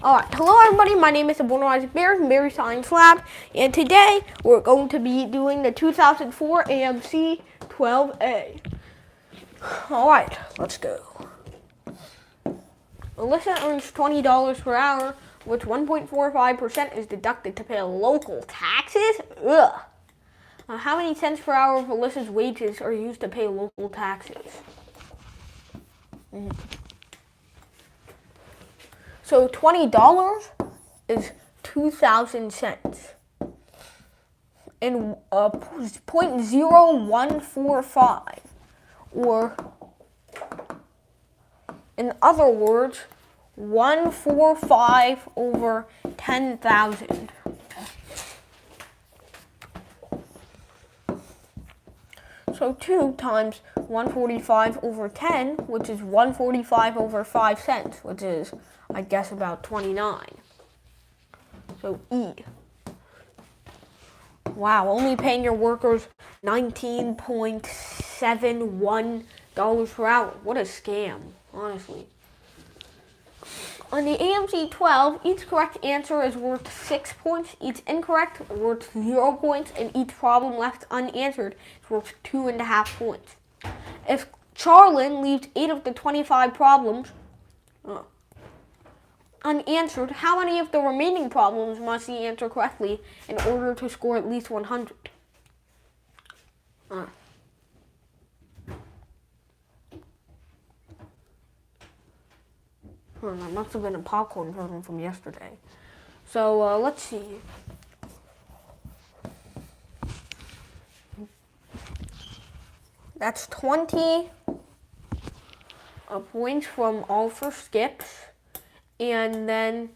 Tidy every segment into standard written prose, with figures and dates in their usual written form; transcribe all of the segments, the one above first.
Alright, hello everybody, my name is Born Isaac Bears from Berry Science Lab, and today we're going to be doing the 2004 AMC 12A. Alright, let's go. Alyssa earns $20 per hour, which 1.45% is deducted to pay local taxes? Ugh. How many cents per hour of Alyssa's wages are used to pay local taxes? So $20 is 2,000 cents. And 0.0145, or in other words, 145 over 10,000. So 2 times 145 over 10, which is 145 over 5 cents, which is, I guess, about 29. So E. Wow, only paying your workers $19.71 per hour. What a scam, honestly. On the AMC 12, each correct answer is worth 6 points, each incorrect worth 0 points, and each problem left unanswered is worth 2.5 points. If Charlin leaves 8 of the 25 problems unanswered, how many of the remaining problems must he answer correctly in order to score at least 100? That must have been a popcorn kernel from yesterday. So let's see. That's 20 points from all for skips. And then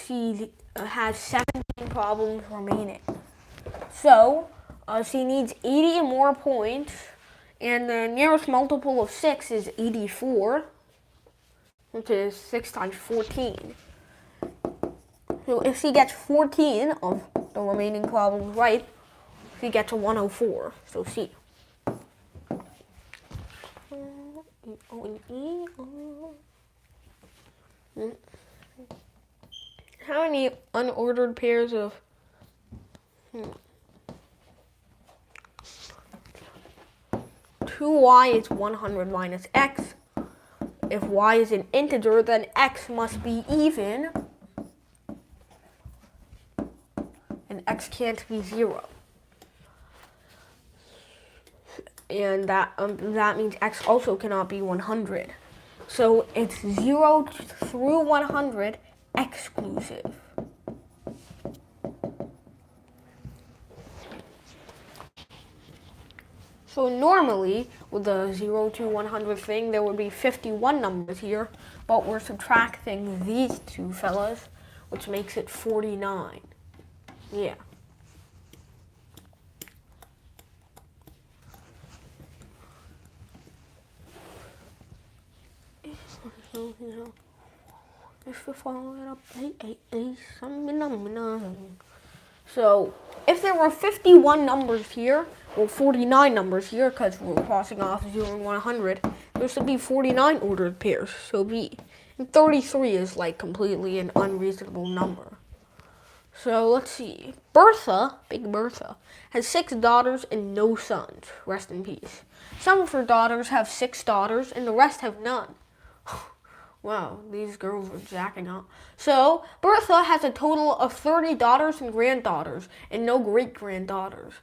she has 17 problems remaining. So she needs 80 more points. And the nearest multiple of 6 is 84. Which is 6 times 14. So if she gets 14 of the remaining problems right, she gets a 104. So C. How many unordered pairs of 2y is 100 minus x. If y is an integer, then x must be even, and x can't be 0. And that means x also cannot be 100. So it's 0 through 100 exclusive. So normally, with the 0 to 100 thing, there would be 51 numbers here, but we're subtracting these two fellas, which makes it 49. Yeah. So, if there were 51 numbers here, or 49 numbers here, because we're crossing off 0 and 100, there should be 49 ordered pairs, so B. And 33 is like completely an unreasonable number. So let's see. Bertha, Big Bertha, has 6 daughters and no sons. Rest in peace. Some of her daughters have 6 daughters and the rest have none. Wow, these girls are jacking up. So, Bertha has a total of 30 daughters and granddaughters, and no great-granddaughters.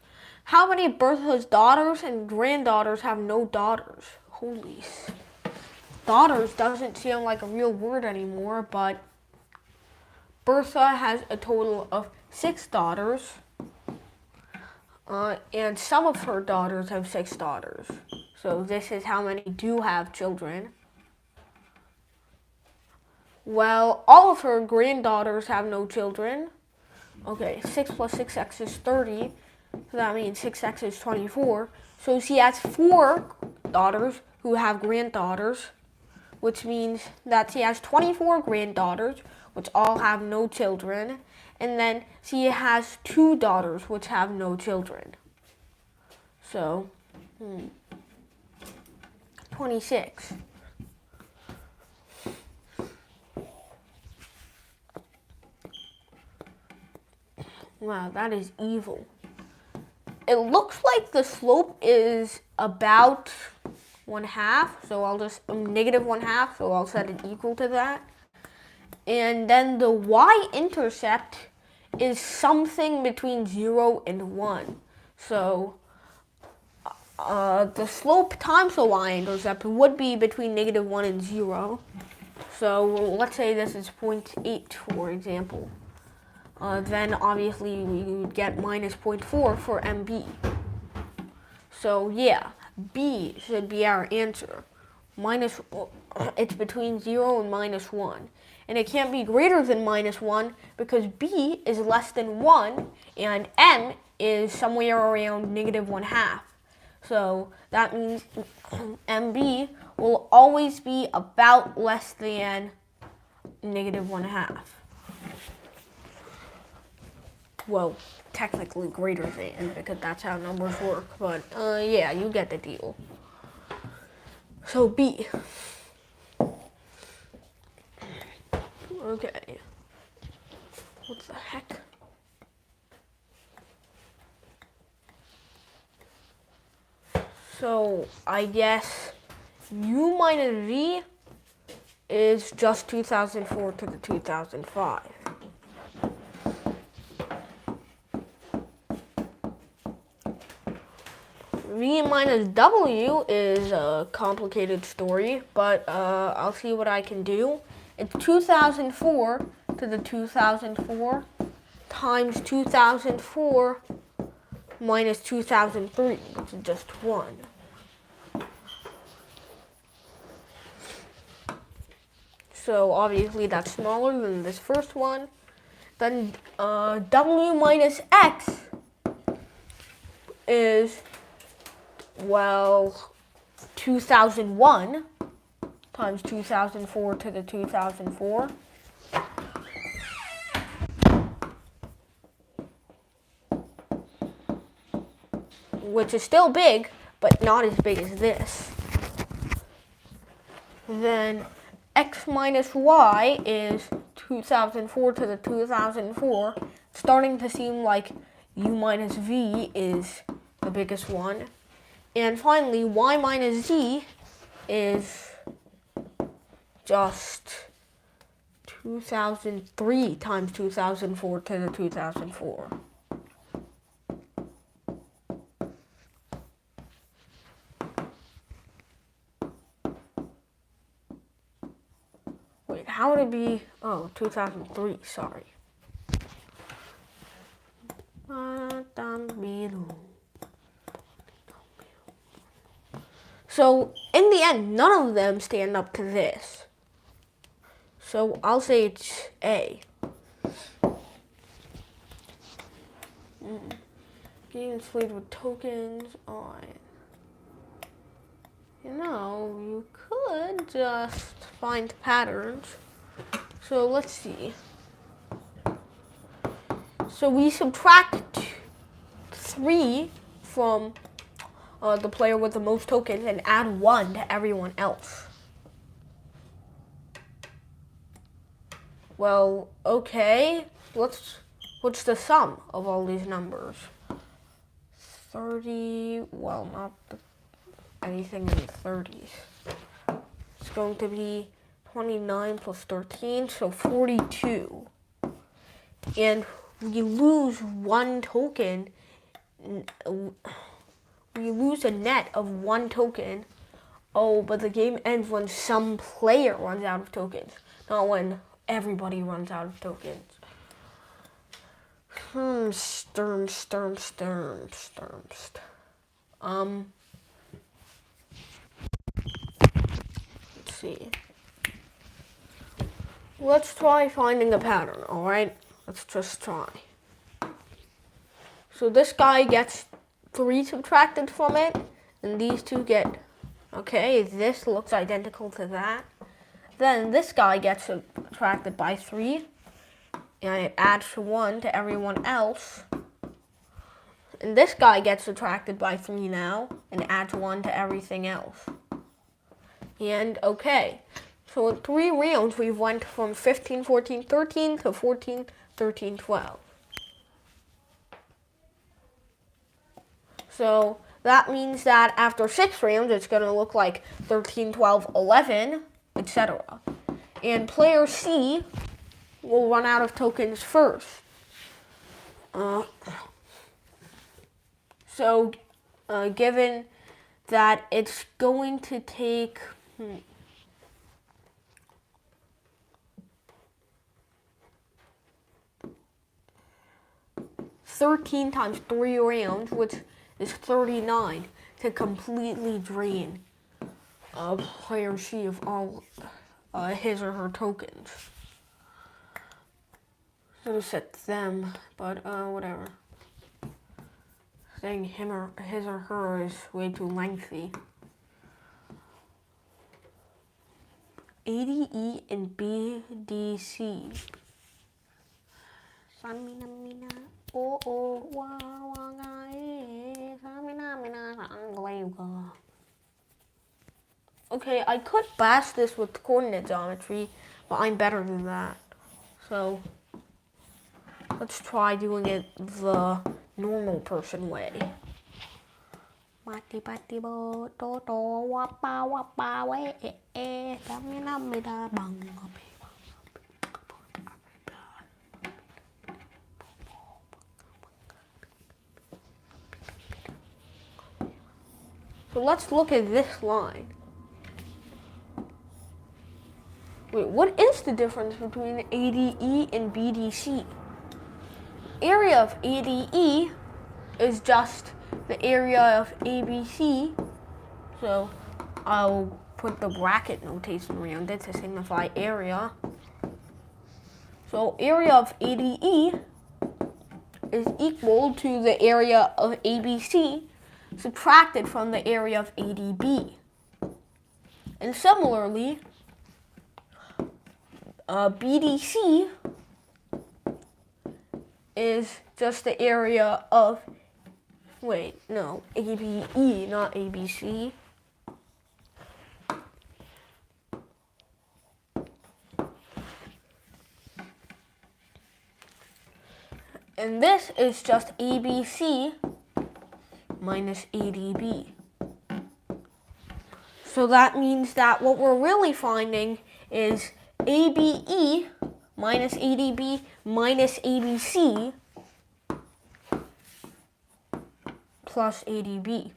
How many of Bertha's daughters and granddaughters have no daughters? Holy. Daughters doesn't seem like a real word anymore, but Bertha has a total of 6 daughters, and some of her daughters have 6 daughters. So this is how many do have children. Well, all of her granddaughters have no children. Okay, 6 plus 6x is 30. So that means 6x is 24. So she has 4 daughters who have granddaughters, which means that she has 24 granddaughters, which all have no children. And then she has 2 daughters, which have no children. So, 26. Wow, that is evil. It looks like the slope is about 1/2, so I'll just negative 1/2, so I'll set it equal to that. And then the y-intercept is something between 0 and 1. So the slope times the y-intercept would be between negative 1 and 0. So let's say this is 0.8, for example. Then obviously we would get minus 0.4 for MB. So yeah, B should be our answer. It's between 0 and minus 1. And it can't be greater than minus 1 because B is less than 1 and M is somewhere around negative 1/2. So that means MB will always be about less than negative 1/2. Well, technically greater than, because that's how numbers work, but yeah, you get the deal. So B. Okay. What the heck? So I guess U minus V is just 2004 to the 2005. V minus W is a complicated story, but I'll see what I can do. It's 2004 to the 2004 times 2004 minus 2003, which is just 1. So obviously that's smaller than this first one. Then W minus X is, well, 2001 times 2004 to the 2004. Which is still big, but not as big as this. Then X minus Y is 2004 to the 2004, starting to seem like U minus V is the biggest one. And finally, Y minus Z is just 2003 times 2004 to the 2004. Wait, how would it be? Oh, 2003, sorry. So, in the end, none of them stand up to this. So, I'll say it's A. Games played with tokens on. You know, you could just find patterns. So, let's see. So, we subtract 3 from the player with the most tokens and add 1 to everyone else. Well, okay. What's the sum of all these numbers? 30, well, not anything in the 30s. It's going to be 29 plus 13, so 42. And we lose 1 token. We lose a net of 1 token. Oh, but the game ends when some player runs out of tokens, not when everybody runs out of tokens. Let's see. Let's try finding a pattern, alright? Let's just try. So this guy gets 3 subtracted from it, and these two get, okay, this looks identical to that. Then this guy gets subtracted by 3, and it adds 1 to everyone else. And this guy gets subtracted by 3 now, and adds 1 to everything else. And okay, so in 3 rounds we went from 15, 14, 13 to 14, 13, 12. So that means that after 6 rounds, it's going to look like 13, 12, 11, etc. And player C will run out of tokens first. So given that it's going to take 13 times 3 rounds, which is 39, to completely drain player C of all his or her tokens. Should have said them, but whatever. Saying him or his or her is way too lengthy. ADE and BDC. Okay, I could bash this with coordinate geometry, but I'm better than that. So let's try doing it the normal person way. So let's look at this line. Wait, what is the difference between ADE and BDC? Area of ADE is just the area of ABC, so I'll put the bracket notation around it to signify area. So area of ADE is equal to the area of ABC subtracted from the area of ADB. And similarly, BDC is just the area of, ABE, not ABC. And this is just ABC minus ADB. So that means that what we're really finding is ABE minus ADB minus ABC plus ADB.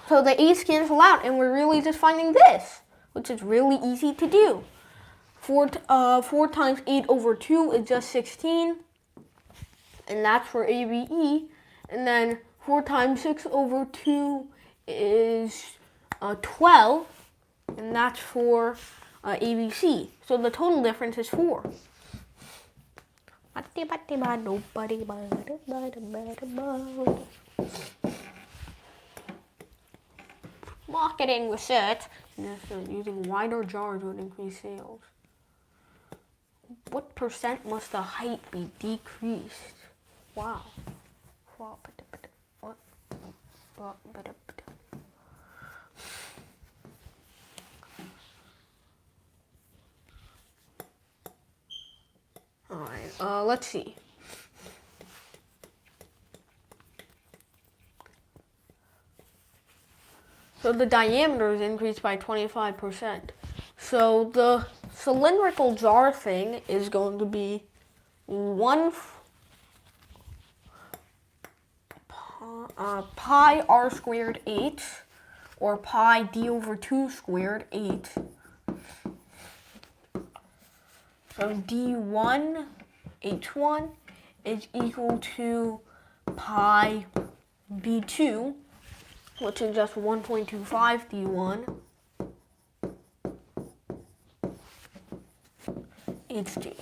So the A's cancel out, and we're really just finding this, which is really easy to do. 4 times 8 over 2 is just 16, and that's for ABE. And then 4 times 6 over 2 is 12, and that's for ABC. So the total difference is 4. Marketing research. Using wider jars would increase sales. What percent must the height be decreased? Wow. What? Alright, let's see. So the diameter is increased by 25%. So the cylindrical jar thing is going to be 1 pi r squared 8, or pi d over 2 squared 8. So d1 h1 is equal to pi b2, which is just 1.25 d1 h2.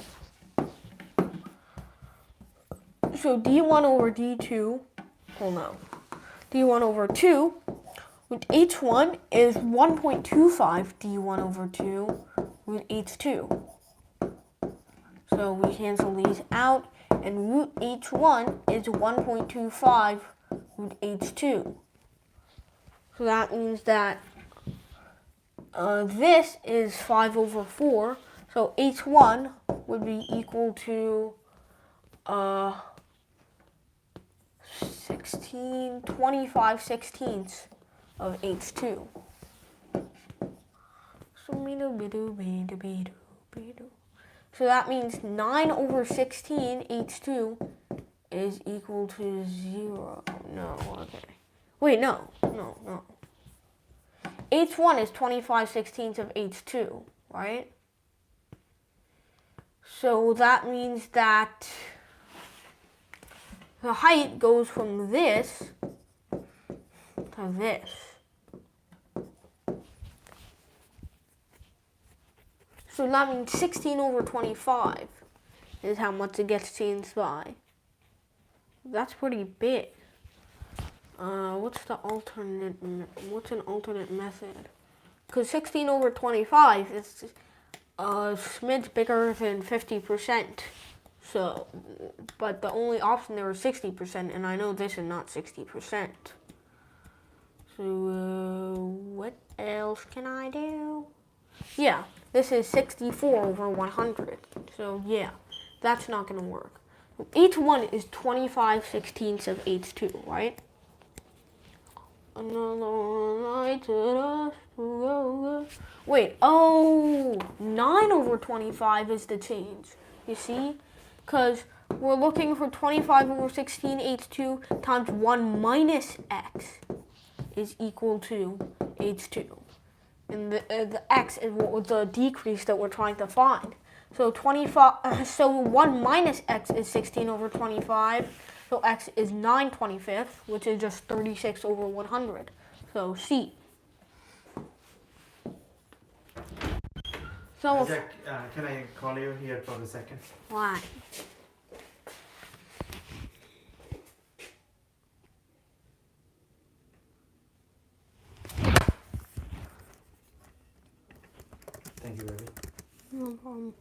So d1 over d2, d1 over 2 with h1 is 1.25 d1 over 2 with h2. So we cancel these out, and root h1 is 1.25 root h2. So that means that this is 5 over 4. So h1 would be equal to 25 sixteenths of H2. So that means 9 over 16 H2 is equal to 0. No, okay. Wait, no. H1 is 25 sixteenths of H2, right? So that means that the height goes from this to this. So that means 16 over 25 is how much it gets changed by. That's pretty big. What's an alternate method? Because 16 over 25 is a smidge bigger than 50%. So, but the only option there is 60%, and I know this is not 60%. So, what else can I do? Yeah, this is 64 over 100. So, yeah, that's not going to work. H1 is 25 sixteenths of H2, right? Wait, 9 over 25 is the change. You see? Because we're looking for 25 over 16 H2 times 1 minus X is equal to H2. And the X is what was the decrease that we're trying to find. So 1 minus X is 16 over 25. So X is 9/25, which is just 36 over 100. So C. So Jack, can I call you here for a second? Why? Thank you, baby. No problem.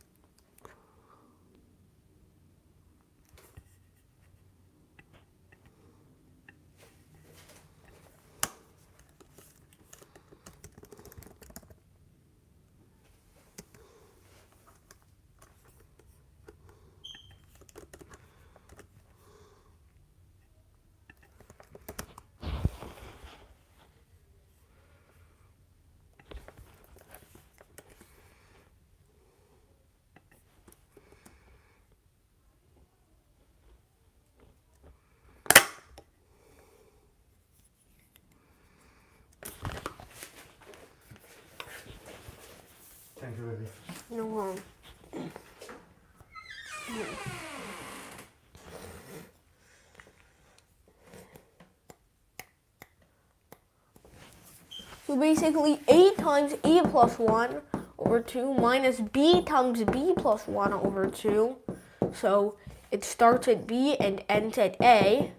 Thank you, baby. No problem. So basically, A times A plus 1 over 2 minus B times B plus 1 over 2. So it starts at B and ends at A.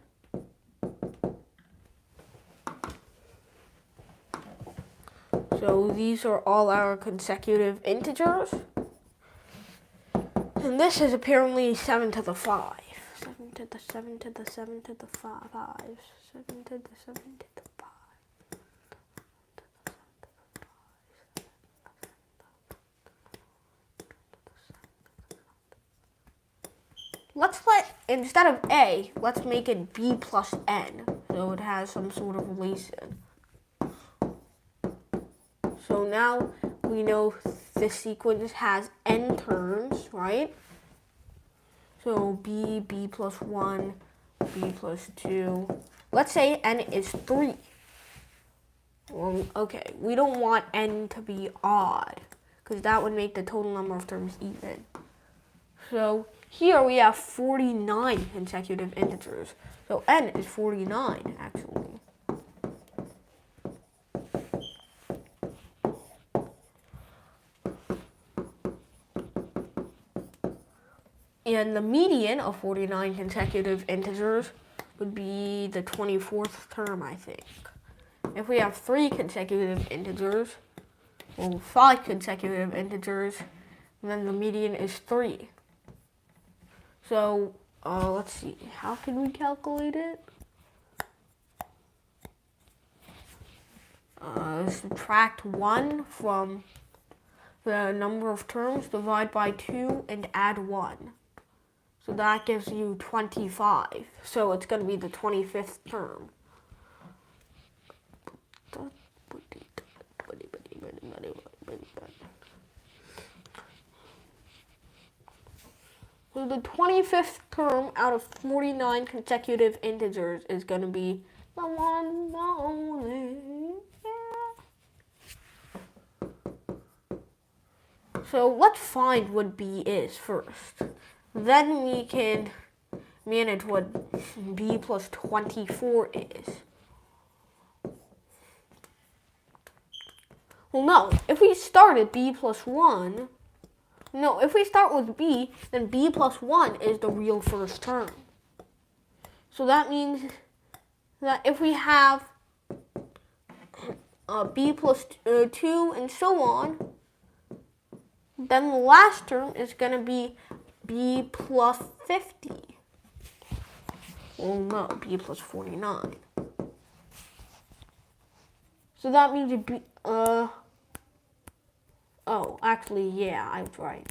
So these are all our consecutive integers. And this is apparently 7 to the 5. 7 to the 7 to the 7 to the 5. 7 to the 7 to the 5. Instead of A, let's make it B plus N. So it has some sort of relation. So now we know this sequence has N terms, right? So B plus 1, B plus 2. Let's say N is 3. Well, okay, we don't want N to be odd, because that would make the total number of terms even. So here we have 49 consecutive integers. So N is 49, actually. And the median of 49 consecutive integers would be the 24th term, I think. If we have 3 consecutive integers, well, 5 consecutive integers, then the median is 3. So, let's see, how can we calculate it? Subtract 1 from the number of terms, divide by 2, and add 1. So that gives you 25. So it's going to be the 25th term. So the 25th term out of 49 consecutive integers is going to be the one and only. So let's find what b is first. Then we can manage what b plus 24 is. Well, no, if we start at b plus 1, no, if we start with b, then b plus 1 is the real first term. So that means that if we have b plus 2 and so on, then the last term is going to be b plus 50. Well, no, b plus 49. So that means it'd be, oh, actually, yeah, I was right.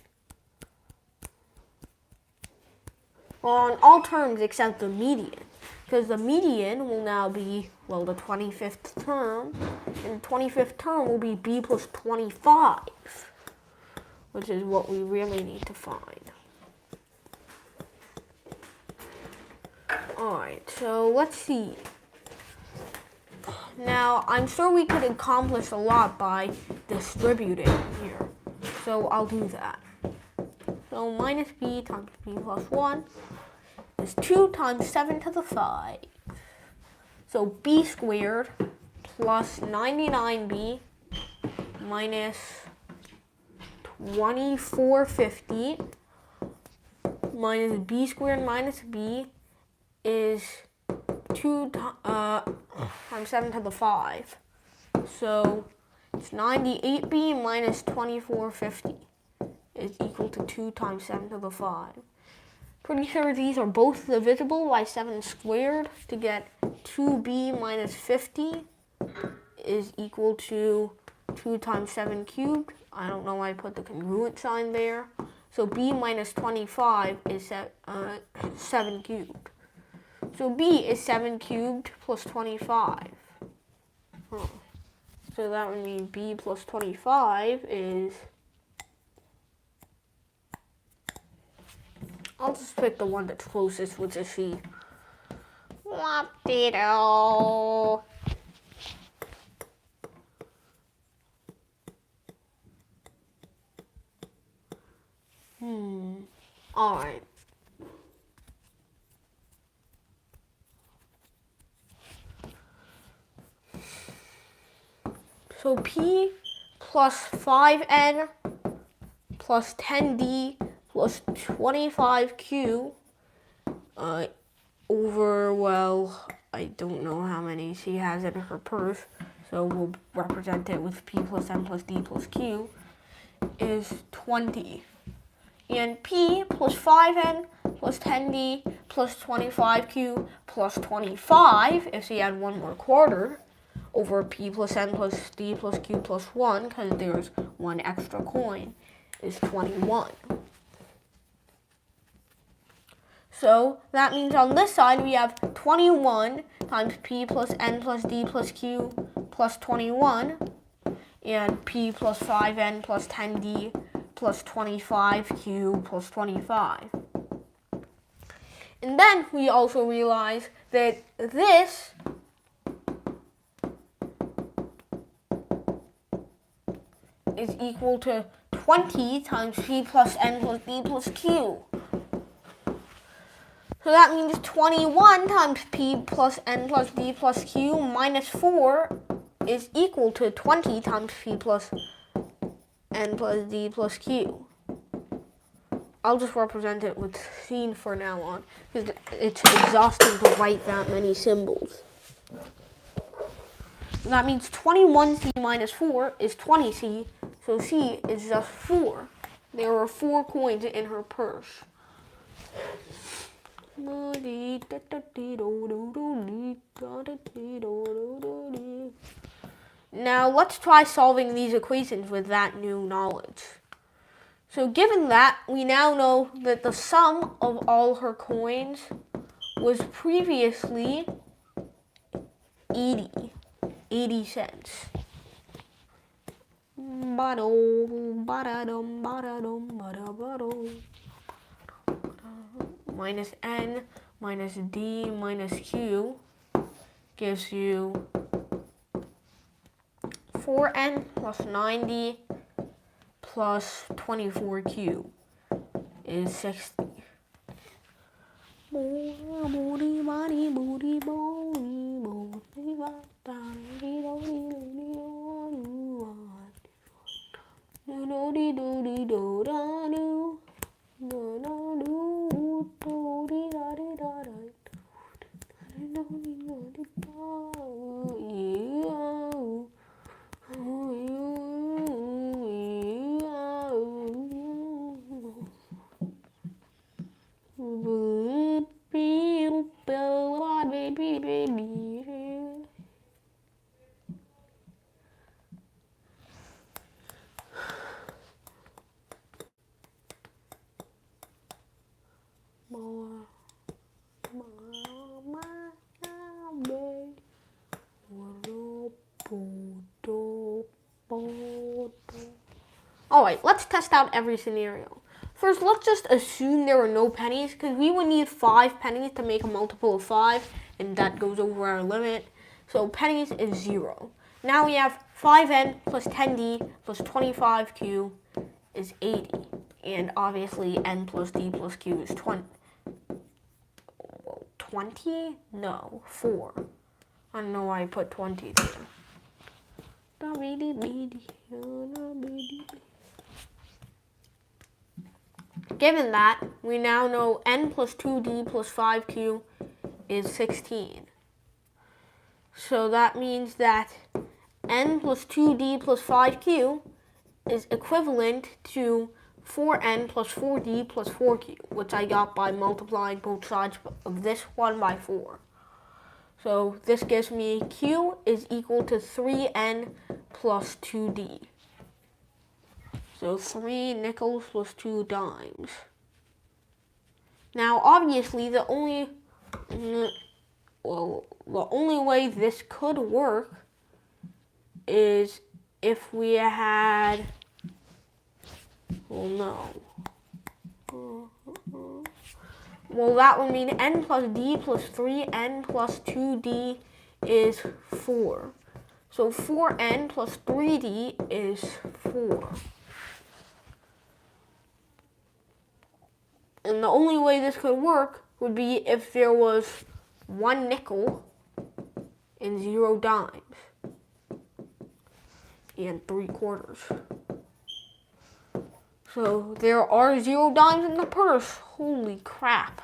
Well, on all terms except the median, because the median will now be, well, the 25th term, and the 25th term will be b plus 25, which is what we really need to find. Alright, so let's see. Now, I'm sure we could accomplish a lot by distributing here. So I'll do that. So minus b times b plus 1 is 2 times 7 to the 5. So b squared plus 99b minus 2450 minus b squared minus b is 2 times 7 to the 5. So it's 98b minus 2450 is equal to 2 times 7 to the 5. Pretty sure these are both divisible by 7 squared to get 2b minus 50 is equal to 2 times 7 cubed. I don't know why I put the congruent sign there. So b minus 25 is 7 cubed. So b is 7 cubed plus 25. So that would mean b plus 25 is... I'll just pick the one that's closest, which is c. Whoop-dee-doo. Alright. So p plus 5n plus 10d plus 25q over, well, I don't know how many she has in her purse, so we'll represent it with p plus n plus d plus q, is 20. And p plus 5n plus 10d plus 25q plus 25, if she had one more quarter, over p plus n plus d plus q plus 1, because there's one extra coin, is 21. So that means on this side we have 21 times p plus n plus d plus q plus 21, and p plus 5n plus 10d plus 25q plus 25. And then we also realize that this is equal to 20 times p plus n plus d plus q. So that means 21 times p plus n plus d plus q minus 4 is equal to 20 times p plus n plus d plus q. I'll just represent it with c for now on, because it's exhausting to write that many symbols. And that means 21c minus 4 is 20c, so c is just 4. There are 4 coins in her purse. Now let's try solving these equations with that new knowledge. So given that, we now know that the sum of all her coins was previously 80 cents. Minus N minus D minus Q gives you 4N plus 90 plus 24Q is 60. Alright, let's test out every scenario. First, let's just assume there are no pennies, because we would need 5 pennies to make a multiple of 5, and that goes over our limit. So pennies is 0. Now we have 5N plus 10D plus 25Q is 80. And obviously N plus D plus Q is 20. 20? No, 4. I don't know why I put 20 there. Given that, we now know N plus 2D plus 5Q is 16. So that means that N plus 2D plus 5Q is equivalent to 4N plus 4D plus 4Q, which I got by multiplying both sides of this one by 4. So this gives me Q is equal to 3N plus 2D. So 3 nickels plus 2 dimes. Now obviously the only way this could work is if we had, well, that would mean N plus D plus 3N plus 2D is 4. So 4N plus 3D is 4. And the only way this could work would be if there was 1 nickel and 0 dimes and 3 quarters. So there are 0 dimes in the purse. Holy crap.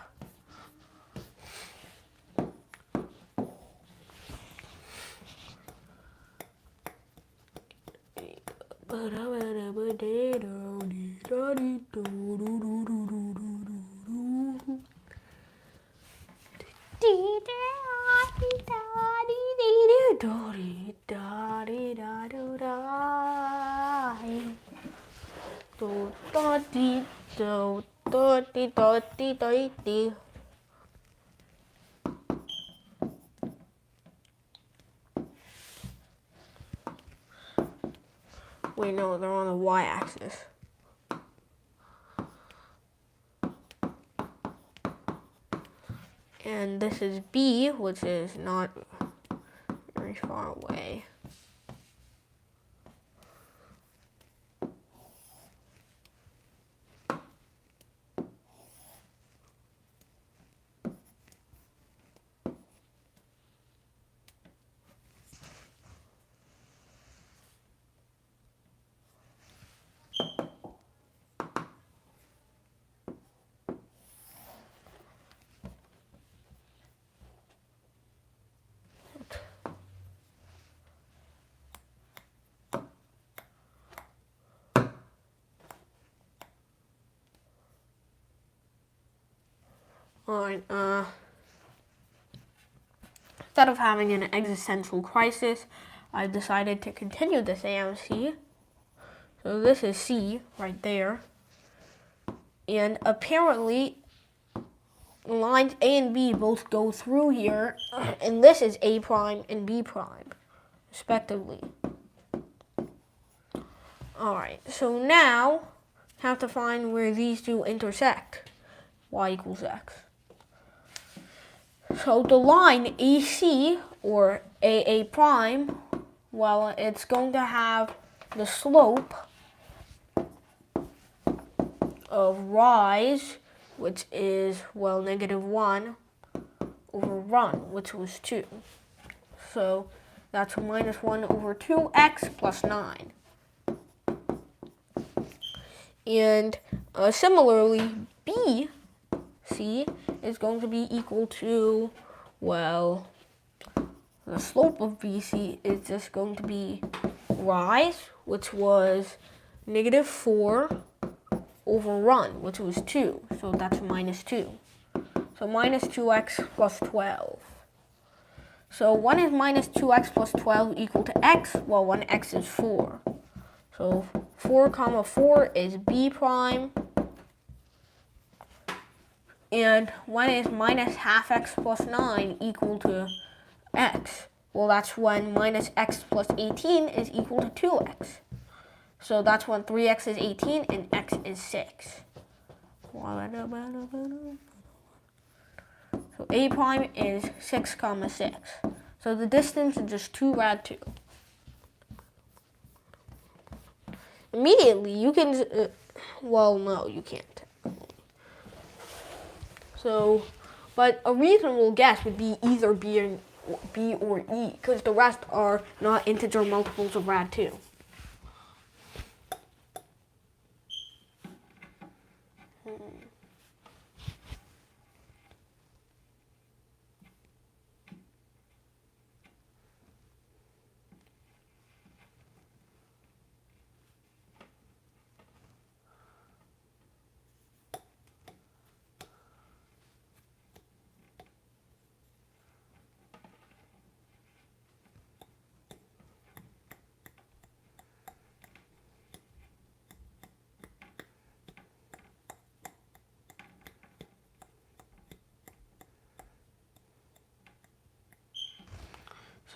Wait, no, they're on the y-axis. And this is B, which is not very far away. Alright, instead of having an existential crisis, I've decided to continue this AMC. So this is C right there. And apparently, lines A and B both go through here, and this is A prime and B prime, respectively. Alright, so now have to find where these two intersect. Y equals x. So the line AC, or AA prime, well, it's going to have the slope of rise, which is, well, -1, over run, which was 2. So that's -1 over 2x plus 9. And similarly, BC is going to be equal to, well, the slope of BC is just going to be rise, which was -4 over run, which was 2. So that's -2. So -2x plus 12. So when is -2x plus 12 equal to x? Well, when x is 4. So 4 comma 4 is B prime. And when is -half x plus 9 equal to x? Well, that's when -x plus 18 is equal to 2x. So that's when 3x is 18 and x is 6. So A prime is 6 comma 6. So the distance is just 2 rad 2. Immediately, you can, well, no, you can't. So, but a reasonable guess would be either B or E, because the rest are not integer multiples of rad 2.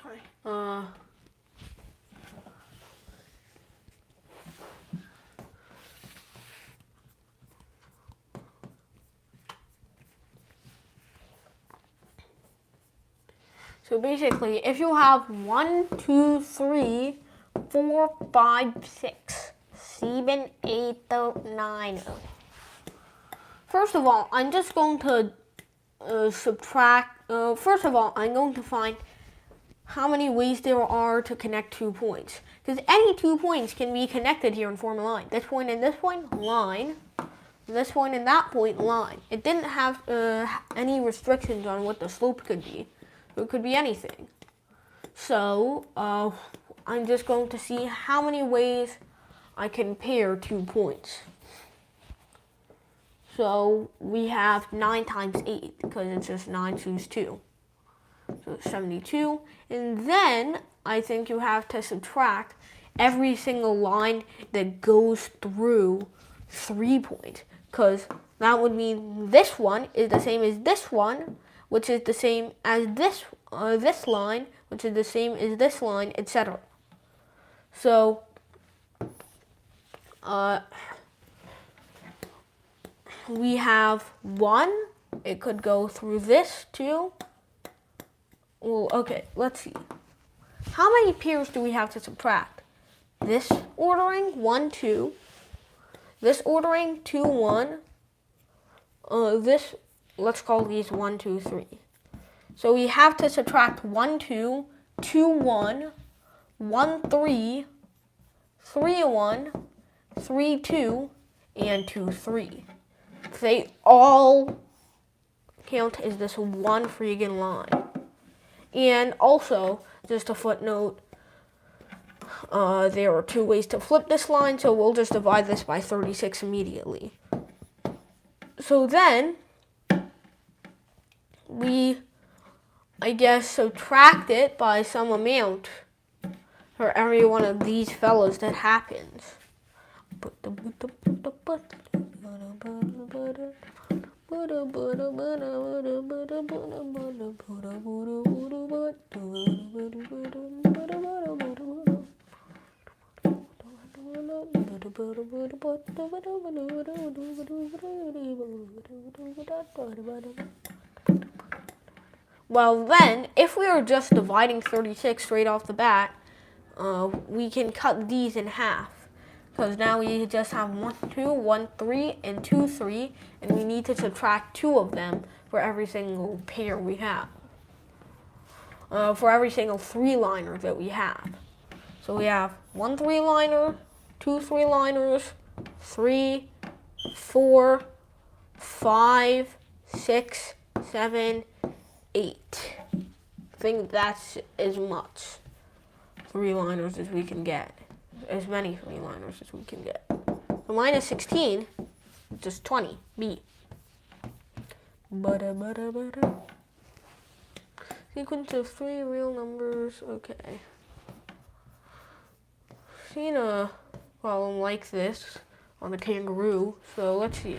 Sorry. So basically, if you have 1, 2, 3, 4, 5, 6, 7, 8, 9. First of all, I'm just going to subtract. First of all, I'm going to find how many ways there are to connect 2 points. Because any 2 points can be connected here and form a line. This point and this point, line. This point and that point, line. It didn't have any restrictions on what the slope could be. It could be anything. So I'm just going to see how many ways I can pair 2 points. So we have 9 times 8, because it's just 9 choose 2. So it's 72. And then I think you have to subtract every single line that goes through 3 points. Because that would mean this one is the same as this one, which is the same as this line, which is the same as this line, etc. So we have 1. It could go through this too. Well, okay, let's see. How many pairs do we have to subtract? This ordering, 1, 2. This ordering, 2, 1. This, let's call these 1, 2, 3. So we have to subtract 1, 2, 2, 1, 1, 3, 3, 1, 3, 2, and 2, 3. They all count as this one freaking line. And also, just a footnote, there are 2 ways to flip this line, so we'll just divide this by 36 immediately. So then, we, I guess, subtract it by some amount for every one of these fellows that happens. Well then, if we are just dividing 36 straight off the bat, we can cut these in half. Because now we just have 1, 2, 1, 3, and 2, 3, and we need to subtract 2 of them for every single pair we have. For every single 3-liner that we have. So we have 1 3-liner, 2 3-liners, 3, 4, 5, 6, 7, 8. I think that's as much 3-liners as we can get. As many 3-liners as we can get. So minus 16, just 20, B. Sequence of 3 real numbers, okay. Seen a problem like this on the kangaroo, so let's see.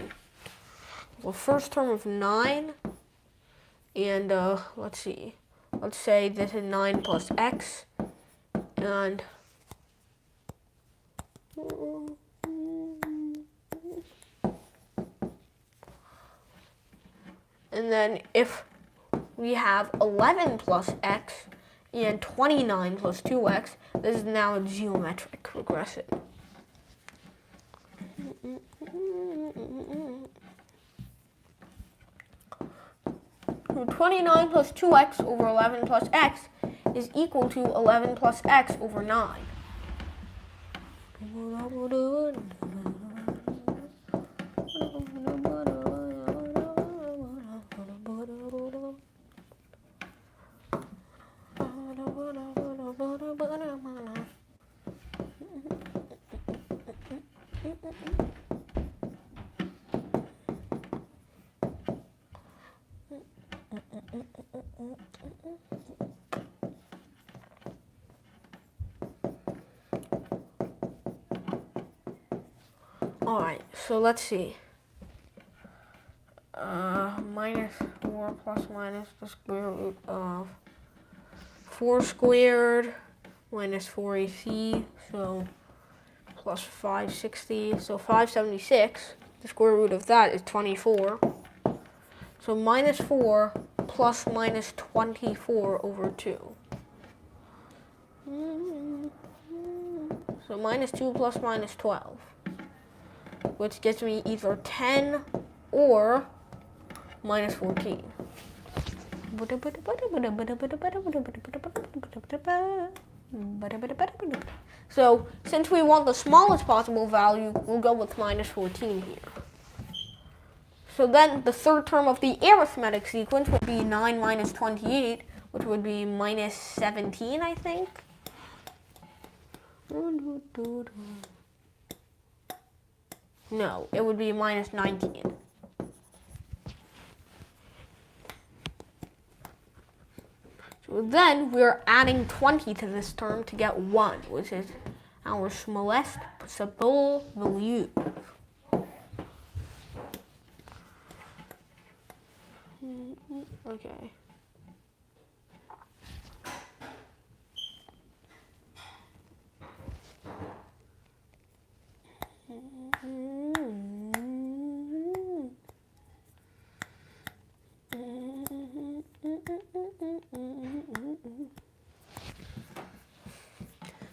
Well, first term of 9, and let's see. Let's say this is 9 plus x, and then if we have 11 plus x and 29 plus 2x, this is now a geometric regression. 29 plus 2x over 11 plus x is equal to 11 plus x over 9. Alright, so let's see. Minus 4 plus minus the square root of 4 squared minus 4ac, so plus 560, so 576. The square root of that is 24. So minus 4 plus minus 24 over 2. So minus 2 plus minus 12. Which gets me either 10 or minus 14. So, since we want the smallest possible value, we'll go with minus 14 here. So then the third term of the arithmetic sequence would be 9 minus 28, which would be minus 17, I think. No, it would be minus 19. So then we're adding 20 to this term to get 1, which is our smallest possible value. Okay.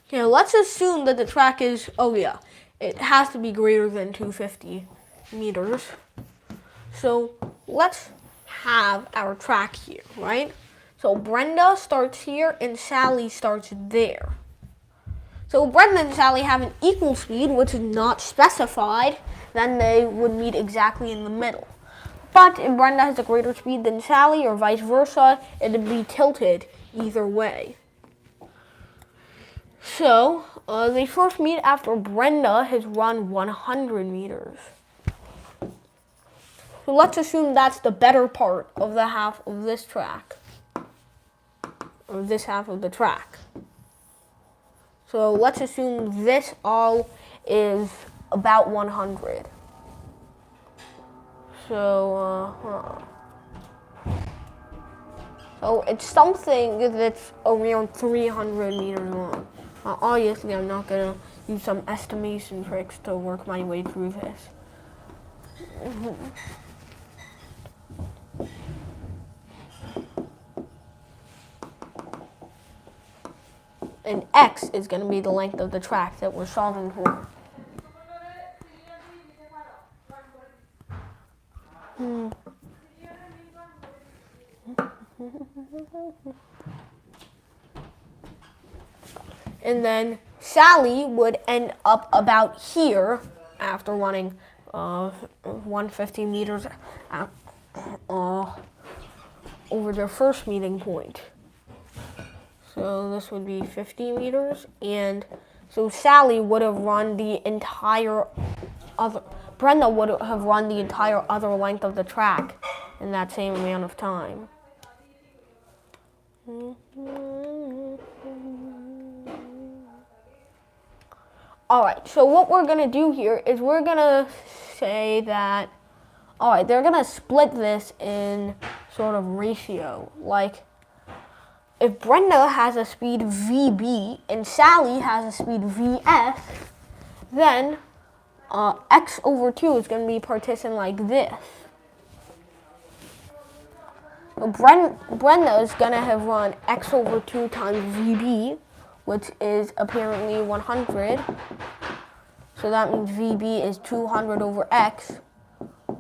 Okay, let's assume that the track is, it has to be greater than 250 meters. So let's have our track here, right? So Brenda starts here and Sally starts there. So Brenda and Sally have an equal speed, which is not specified, then they would meet exactly in the middle. But if Brenda has a greater speed than Sally, or vice versa, it would be tilted either way. So, they first meet after Brenda has run 100 meters. So let's assume that's the better part of the half of this track. Or this half of the track. So let's assume this all is about 100. So it's something that's around 300 meters long. Obviously, I'm not gonna use some estimation tricks to work my way through this. And x is gonna be the length of the track that we're solving for. And then Sally would end up about here after running 150 meters over their first meeting point. So this would be 50 meters, and so Sally would have run the entire Brenda would have run the entire other length of the track in that same amount of time. Alright, so what we're going to do here is we're going to say that, alright, they're going to split this in sort of ratio. Like, if Brenda has a speed VB and Sally has a speed VS, then x over 2 is going to be partitioned like this. So Brenda is going to have run x over 2 times VB, which is apparently 100. So that means VB is 200 over x.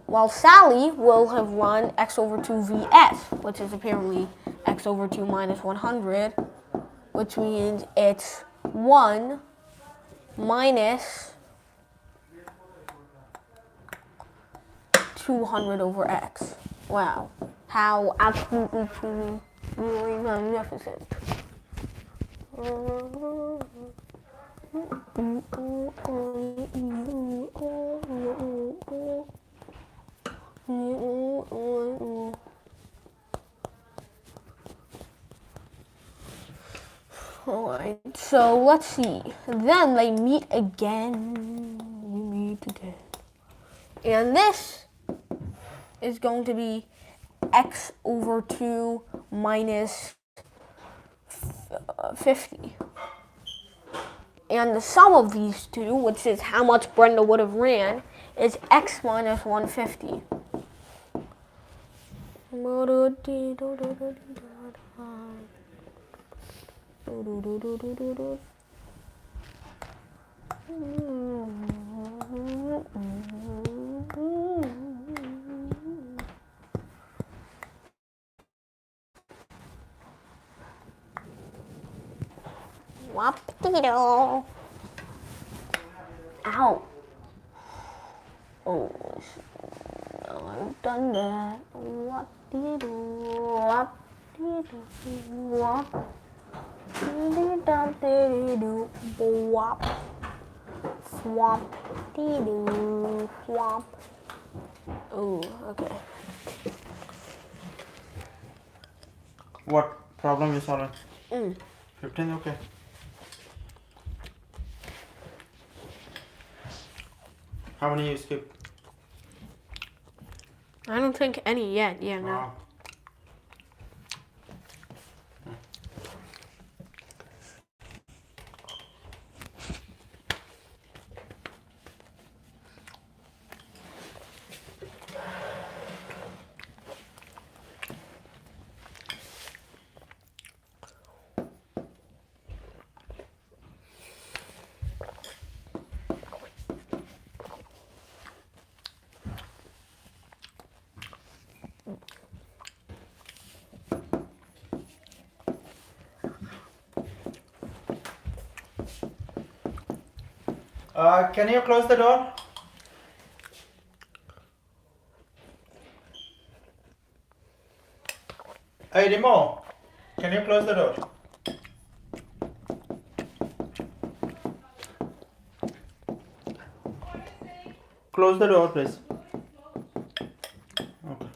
While Sally will have run x over 2 VS, which is apparently x over 2 minus 100, which means it's 1 minus 200 over x. Wow. How absolutely really magnificent. Alright, so let's see. Then they meet again. We meet again. And this is going to be x over 2 minus 50. And the sum of these two, which is how much Brenda would have ran, is x minus 150. Wap-dee-doo. Ow. Oh, no, I've done that. Wap-dee-doo, wap-dee-doo, wap. Dee-dee-da-dee-doo, wap. Swap, dee-doo, swap. Oh, okay. What problem you solving? 15, okay. How many you skip? I don't think any yet. Yeah, no. Wow. Can you close the door? Hey, Remo, can you close the door? Close the door, please. Okay.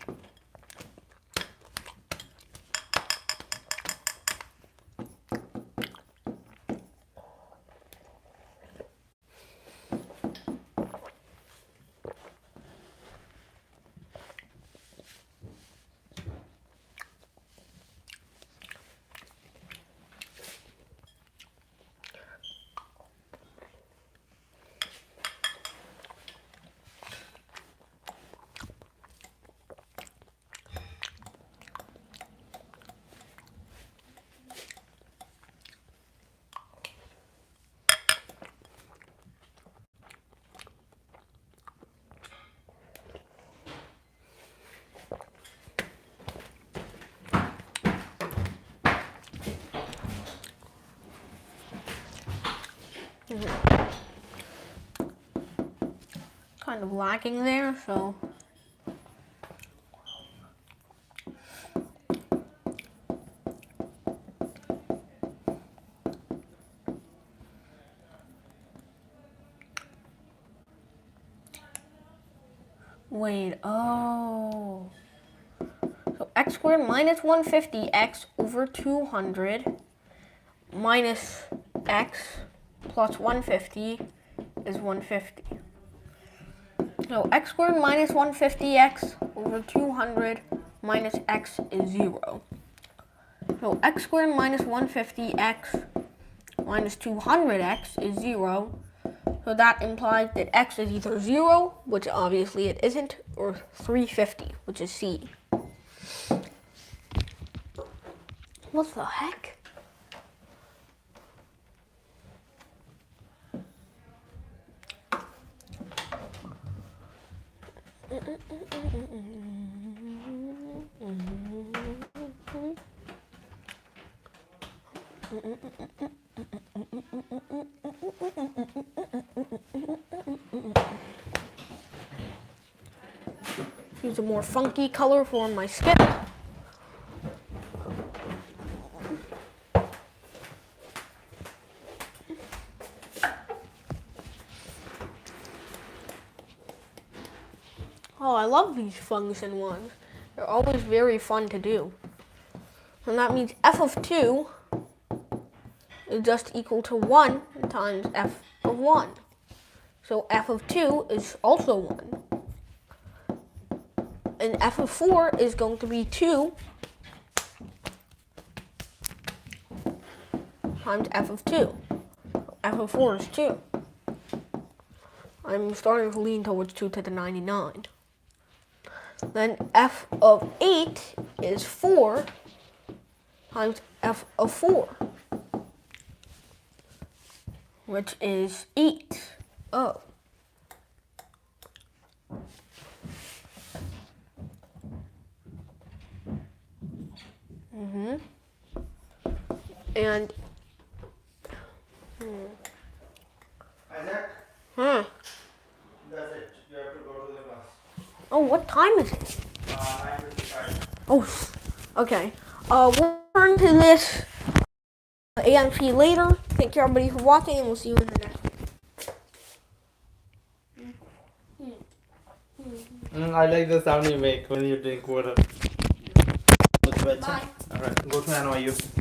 Kind of lacking there, so. Wait, oh. So x squared minus 150x over 200 minus x plus 150 is 150. So x squared minus 150x over 200 minus x is 0. So x squared minus 150x minus 200x is 0. So that implies that x is either 0, which obviously it isn't, or 350, which is C. What the heck? Use a more funky color for my skip. Oh, I love these function ones. They're always very fun to do. And that means f of 2 is just equal to 1 times f of 1. So f of 2 is also 1. And f of 4 is going to be 2 times f of 2. F of 4 is 2. I'm starting to lean towards 2 to the 99. Then f of 8 is 4 times f of 4, which is 8. Oh. And Isaac, huh. that's it. You have to go to the class. Oh, what time is it? 9:55. Oh, okay. We'll turn to this AMC later. Thank you everybody for watching, and we'll see you in the next video. I like the sound you make when you drink water. Bye. Alright, go to NYU.